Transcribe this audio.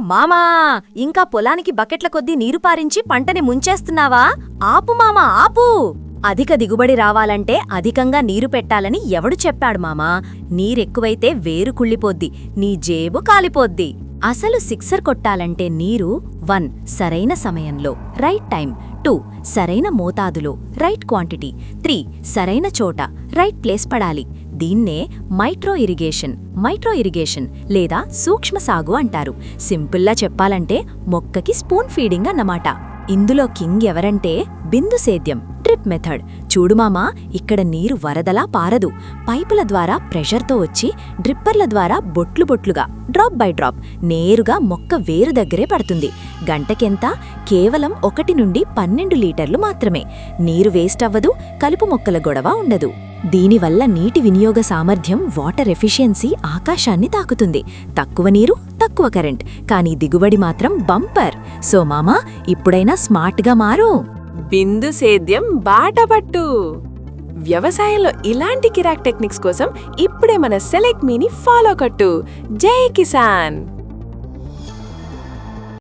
మామా, ఇంకా పొలానికి బకెట్ల కొద్దీ నీరు పారించి పంటని ముంచేస్తున్నావా? ఆపు మామా, ఆపు! అధిక దిగుబడి రావాలంటే అధికంగా నీరు పెట్టాలని ఎవడు చెప్పాడు మామా? నీరెక్కువైతే వేరు కుళ్ళిపోద్ది, నీ జేబు కాలిపోద్ది. అసలు సిక్సర్ కొట్టాలంటే నీరు 1 సరైన సమయంలో రైట్ టైం, 2 సరైన మోతాదులో రైట్ క్వాంటిటీ, 3 సరైన చోట రైట్ ప్లేస్ పడాలి. దీన్నే మైక్రో ఇరిగేషన్ లేదా సూక్ష్మ సాగు అంటారు. సింపుల్లా చెప్పాలంటే మొక్కకి స్పూన్ ఫీడింగ్ అన్నమాట. ఇందులో కింగ్ ఎవరంటే బిందు సేద్యం, డ్రిప్ మెథడ్. చూడుమామా, ఇక్కడ నీరు వరదలా పారదు. పైపుల ద్వారా ప్రెషర్తో వచ్చి డ్రిప్పర్ల ద్వారా బొట్లు బొట్లుగా డ్రాప్ బై డ్రాప్ నేరుగా మొక్క వేరు దగ్గరే పడుతుంది. గంటకెంత? కేవలం 1 నుండి 12 లీటర్లు మాత్రమే. నీరు వేస్ట్ అవ్వదు, కలుపు మొక్కల గొడవ ఉండదు. దీనివల్ల నీటి వినియోగ సామర్థ్యం, వాటర్ ఎఫిషియన్సీ ఆకాశాన్ని తాకుతుంది. తక్కువ నీరు, తక్కువ కరెంట్, కానీ దిగుబడి మాత్రం బంపర్. సో మామా, ఇప్పుడైనా స్మార్ట్గా మారు. బిందు సేద్యం బాటపట్టు. వ్యవసాయంలో ఇలాంటి కిరాక్ టెక్నిక్స్ కోసం ఇప్పుడే మన సెలెక్ట్ మీని ఫాలో కట్టు. జై కిసాన్.